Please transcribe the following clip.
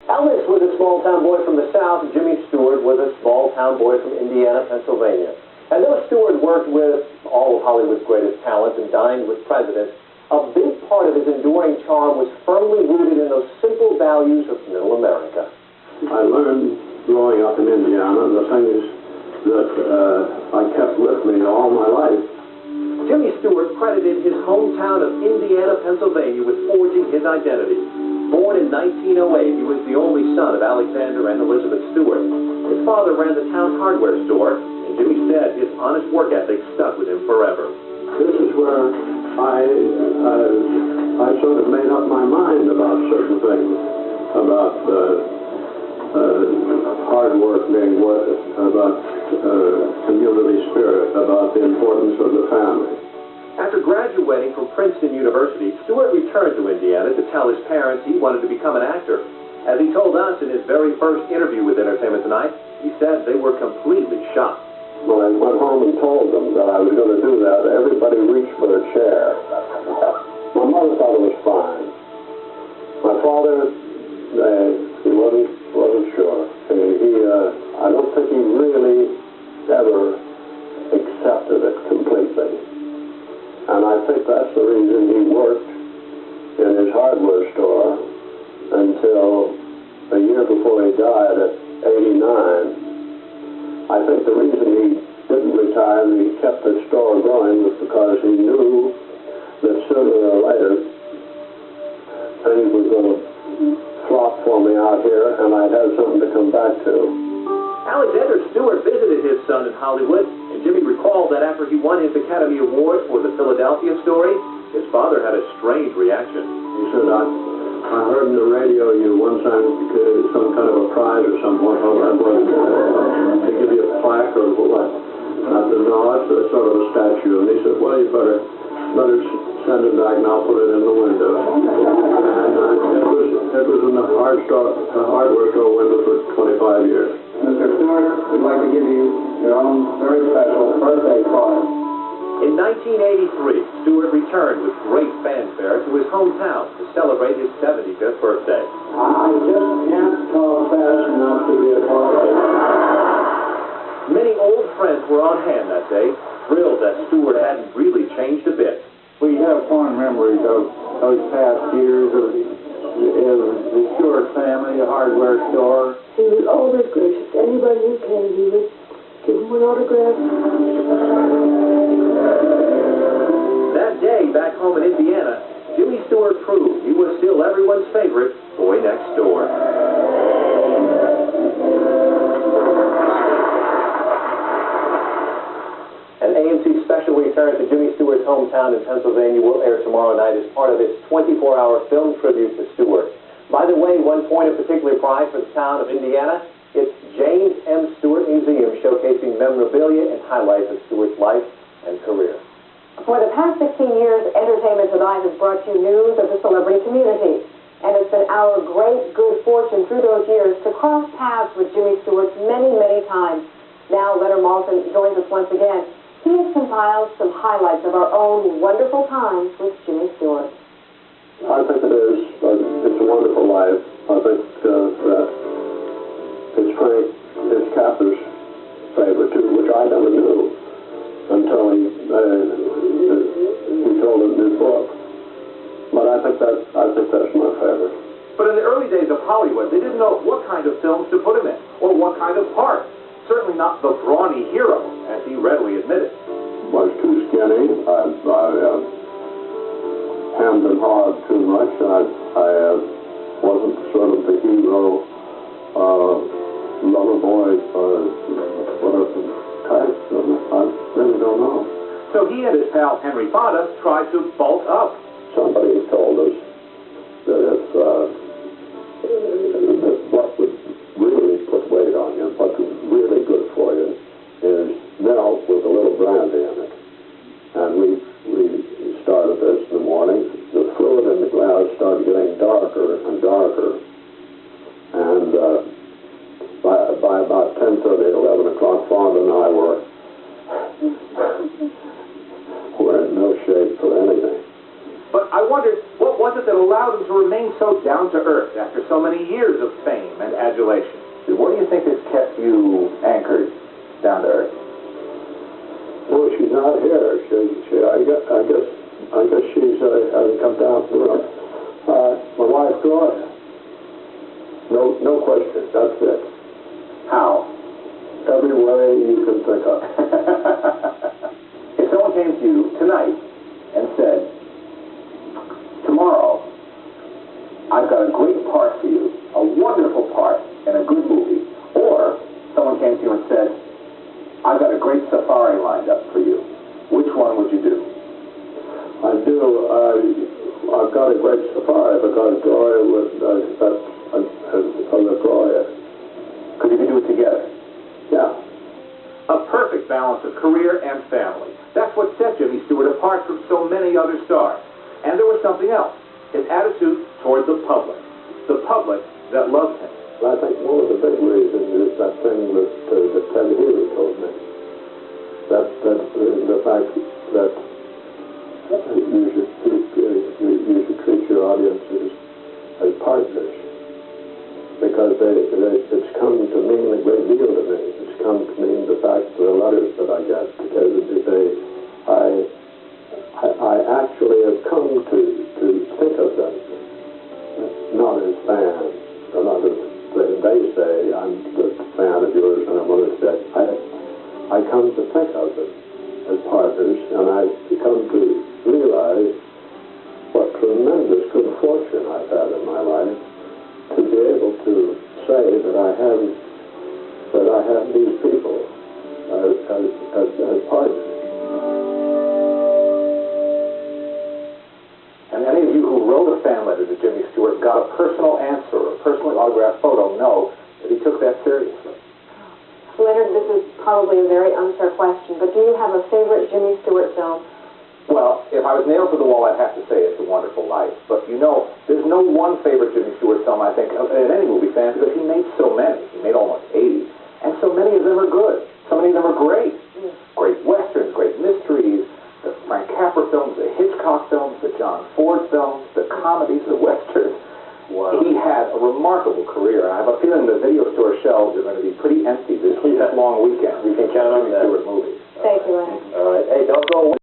Alex was a small-town boy from the South. Jimmy Stewart was a small-town boy from Indiana, Pennsylvania. And though Stewart worked with all of Hollywood's greatest talents and dined with presidents, a big part of his enduring charm was firmly rooted in those simple values of middle America. I learned growing up in Indiana the things that I kept with me all my life. Jimmy Stewart credited his hometown of Indiana, Pennsylvania with forging his identity. Born in 1908, he was the only son of Alexander and Elizabeth Stewart. His father ran the town's hardware store, and Jimmy said his honest work ethic stuck with him forever. This is where I sort of made up my mind about certain things, about hard work being worth it, about community spirit, about the importance of the family. After graduating from Princeton University, Stewart returned to Indiana to tell his parents he wanted to become an actor. As he told us in his very first interview with Entertainment Tonight, he said they were completely shocked. When I went home and told them that I was going to do that, everybody reached for a chair. My mother thought it was fine. My father, he wasn't sure. I don't think he really ever accepted it completely. And I think that's the reason he worked in his hardware store until a year before he died at 89. I think the reason he didn't retire and he kept his store going was because he knew that sooner or later things were going to flop for me out here and I'd have something to come back to. Alexander Stewart visited his son in Hollywood, and Jimmy recalled that after he won his Academy Award for the Philadelphia story, his father had a strange reaction. He said, I heard on the radio you won some kind of a prize or something. What that was? They give you a plaque or what? I said, no, it's sort of a statue. And he said, well, you better send it back and I'll put it in the window. And it was in the hardware store window for 25 years. Mr. Stewart, we'd like to give you your own very special birthday card. In 1983, Stewart returned with great fanfare to his hometown to celebrate his 75th birthday. I just can't talk fast enough to be a part of it. Many old friends were on hand that day, thrilled that Stewart hadn't really changed a bit. We have fond memories of those past years of the Stewart family, the hardware store. He was always gracious. Anybody who came, he would give him an autograph. That day, back home in Indiana, Jimmy Stewart proved he was still everyone's favorite boy next door. An AMC special return to Jimmy Stewart's hometown in Pennsylvania will air tomorrow night as part of its 24-hour film tribute to Stewart. By the way, one point of particular pride for the town of Indiana, its James M. Stewart Museum showcasing memorabilia and highlights of Stewart's life and career. For the past 16 years, Entertainment Tonight has brought you news of the celebrity community. And it's been our great good fortune through those years to cross paths with Jimmy Stewart many, many times. Now Leonard Maltin joins us once again. He has compiled some highlights of our own wonderful times with Jimmy Stewart. I think it is. It's a wonderful life. I think that it's Frank, his captor's favorite too, which I never knew until he told it in his book. But I think that's my favorite. But in the early days of Hollywood, they didn't know what kind of films to put him in, or what kind of part. Certainly not the brawny hero, as he readily admitted. Was too skinny. I hemmed and hawed too much. I wasn't sort of the hero, lover boy, whatever type. I really don't know. So he and his pal Henry Fonda tried to bulk up. Somebody told us that what would really put weight on you, what's really good for you, is milk with a little brandy in it. And we started this in the morning. The fluid in the glass started getting darker and darker. And by about 10:30, 11 o'clock, Fonda and I were in no shape for anything. But I wondered, what was it that allowed him to remain so down to earth after so many years of fame congratulations. Where do you think this kept you anchored down to earth? Well, she's not here. I guess she's hasn't come down from Europe. My wife, Gloria. No question. That's it. How? Every way you can think of. If someone came to you tonight and said, tomorrow, I've got a great part for you, a wonderful part in a good movie, or someone came to you and said, I've got a great safari lined up for you, which one would you do? I do. I've got a great safari because Gloria would, Gloria. Because you could do it together. Yeah. A perfect balance of career and family. That's what set Jimmy Stewart apart from so many other stars. And there was something else. His attitude toward the public that loved him. I think one of the big reasons is that thing that Ted Healy told me. That the fact that you should treat your audiences as partners, because it's come to mean a great deal to me. It's come to mean the fact of the letters that I get, because I actually have come to think of them not as fans, or not as they say, I'm a fan of yours and I'm others that I come to think of them as partners, and I come to realize what tremendous good fortune I've had in my life to be able to say that I have these people as partners. And any of you who wrote a fan letter to Jimmy Stewart, got a personal answer, a personally autographed photo, know that he took that seriously. Leonard, this is probably a very unfair question, but do you have a favorite Jimmy Stewart film? Well, if I was nailed to the wall, I'd have to say It's a Wonderful Life. But you know, there's no one favorite Jimmy Stewart film, I think, in any movie fan, because he made so many. He made almost 80. And so many of them are good. So many of them are great. Great westerns, great mysteries, the Frank Capra films, the Hitchcock films, the John Ford films, the comedies, the westerns. Wow. He had a remarkable career. I have a feeling the video store shelves are going to be pretty empty this long weekend. You can count on that. Stewart movies. Thank you, Leonard. All right. Hey, don't go away.